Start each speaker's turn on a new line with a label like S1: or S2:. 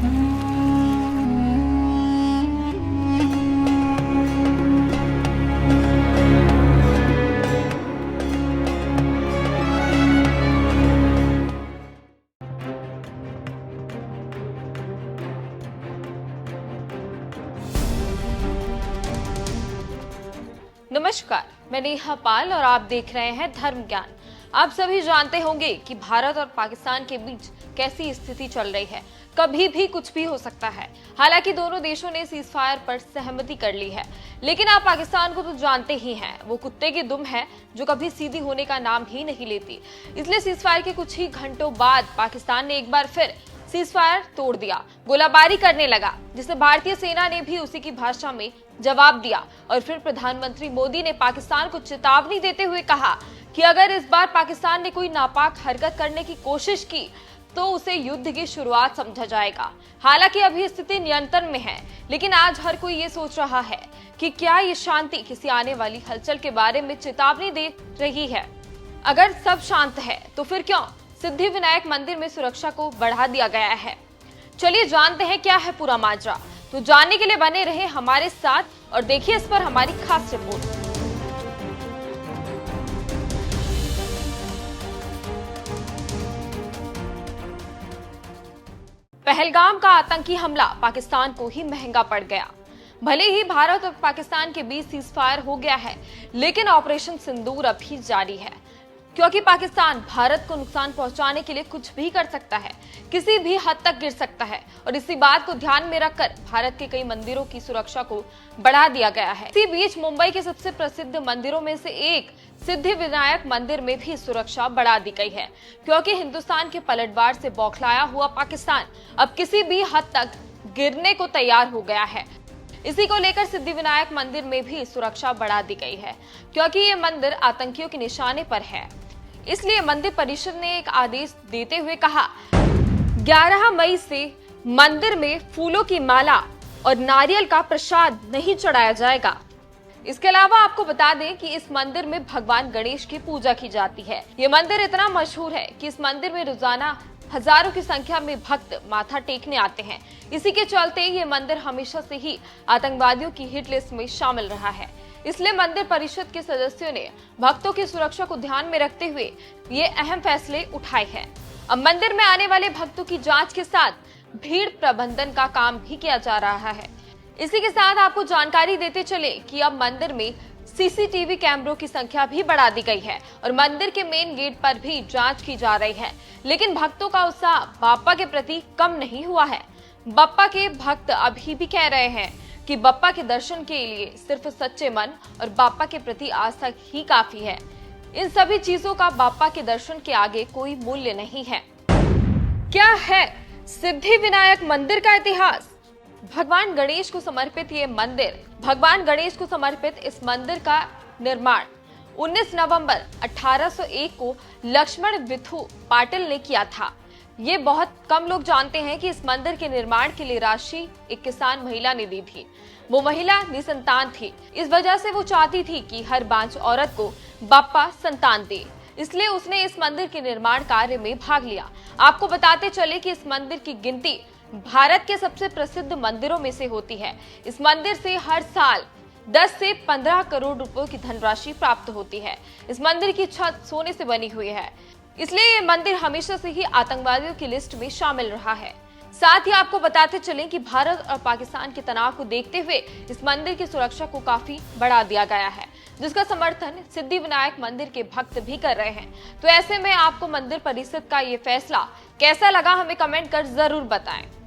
S1: नमस्कार, मैं नेहा पाल और आप देख रहे हैं धर्म ज्ञान। आप सभी जानते होंगे कि भारत और पाकिस्तान के बीच कैसी स्थिति चल रही है। कभी भी कुछ भी हो सकता है। हालांकि दोनों देशों ने सीज फायर पर सहमति कर ली है, लेकिन आप पाकिस्तान को तो जानते ही हैं, वो कुत्ते की दुम है जो कभी सीधी होने का नाम ही नहीं लेती। इसलिए सीज फायर के कुछ ही घंटों बाद पाकिस्तान ने एक बार फिर सीज फायर तोड़ दिया, गोलाबारी करने लगा, जिसे भारतीय सेना ने भी उसी की भाषा में जवाब दिया। और फिर प्रधानमंत्री मोदी ने पाकिस्तान को चेतावनी देते हुए कहा कि अगर इस बार पाकिस्तान ने कोई नापाक हरकत करने की कोशिश की तो उसे युद्ध की शुरुआत समझा जाएगा। हालांकि अभी स्थिति नियंत्रण में है, लेकिन आज हर कोई ये सोच रहा है कि क्या ये शांति किसी आने वाली हलचल के बारे में चेतावनी दे रही है। अगर सब शांत है तो फिर क्यों सिद्धिविनायक मंदिर में सुरक्षा को बढ़ा दिया गया है। चलिए जानते हैं क्या है पूरा माजरा। तो जानने के लिए बने रहे हमारे साथ और देखिए इस पर हमारी खास रिपोर्ट। पहलगाम का आतंकी हमला पाकिस्तान को ही महंगा पड़ गया। भले ही भारत और पाकिस्तान के बीच सीज फायर हो गया है, लेकिन ऑपरेशन सिंदूर अभी जारी है, क्योंकि पाकिस्तान भारत को नुकसान पहुंचाने के लिए कुछ भी कर सकता है, किसी भी हद तक गिर सकता है। और इसी बात को ध्यान में रखकर भारत के कई मंदिरों की सुरक्षा को बढ़ा दिया गया है। इसी बीच मुंबई के सबसे प्रसिद्ध मंदिरों में से एक सिद्धिविनायक मंदिर में भी सुरक्षा बढ़ा दी गई है, क्योंकि हिंदुस्तान के पलटवार से बौखलाया हुआ पाकिस्तान अब किसी भी हद तक गिरने को तैयार हो गया है। इसी को लेकर सिद्धिविनायक मंदिर में भी सुरक्षा बढ़ा दी गई है, क्योंकि ये मंदिर आतंकियों के निशाने पर है। इसलिए मंदिर परिषद ने एक आदेश देते हुए कहा, 11 मई से मंदिर में फूलों की माला और नारियल का प्रसाद नहीं चढ़ाया जाएगा। इसके अलावा आपको बता दें कि इस मंदिर में भगवान गणेश की पूजा की जाती है। ये मंदिर इतना मशहूर है कि इस मंदिर में रोजाना हजारों की संख्या में भक्त माथा टेकने आते हैं। इसी के चलते ये मंदिर हमेशा से ही आतंकवादियों की हिट लिस्ट में शामिल रहा है। इसलिए मंदिर परिषद के सदस्यों ने भक्तों की सुरक्षा को ध्यान में रखते हुए ये अहम फैसले उठाए हैं। अब मंदिर में आने वाले भक्तों की जांच के साथ भीड़ प्रबंधन का काम भी किया जा रहा है। इसी के साथ आपको जानकारी देते चले कि अब मंदिर में सीसीटीवी कैमरों की संख्या भी बढ़ा दी गई है और मंदिर के मेन गेट पर भी जांच की जा रही है। लेकिन भक्तों का उत्साह बाप्पा के प्रति कम नहीं हुआ है। बप्पा के भक्त अभी भी कह रहे हैं कि बप्पा के दर्शन के लिए सिर्फ सच्चे मन और बाप्पा के प्रति आस्था ही काफी है। इन सभी चीजों का बाप्पा के दर्शन के आगे कोई मूल्य नहीं है। क्या है सिद्धिविनायक मंदिर का इतिहास? भगवान गणेश को समर्पित इस मंदिर का निर्माण 19 नवंबर 1801 को लक्ष्मण विथु पाटिल ने किया था। ये बहुत कम लोग जानते हैं कि इस मंदिर के निर्माण के लिए राशि एक किसान महिला ने दी थी। वो महिला निसंतान थी, इस वजह से वो चाहती थी कि हर बांझ औरत को बाप्पा संतान दे। इसलिए उसने इस मंदिर के निर्माण कार्य में भाग लिया। आपको बताते चले कि इस मंदिर की गिनती भारत के सबसे प्रसिद्ध मंदिरों में से होती है। इस मंदिर से हर साल 10 से 15 करोड़ रुपए की धनराशि प्राप्त होती है। इस मंदिर की छत सोने से बनी हुई है, इसलिए ये मंदिर हमेशा से ही आतंकवादियों की लिस्ट में शामिल रहा है। साथ ही आपको बताते चलें कि भारत और पाकिस्तान के तनाव को देखते हुए इस मंदिर की सुरक्षा को काफी बढ़ा दिया गया है, जिसका समर्थन सिद्धिविनायक मंदिर के भक्त भी कर रहे हैं। तो ऐसे में आपको मंदिर परिषद का ये फैसला कैसा लगा, हमें कमेंट कर जरूर बताएं।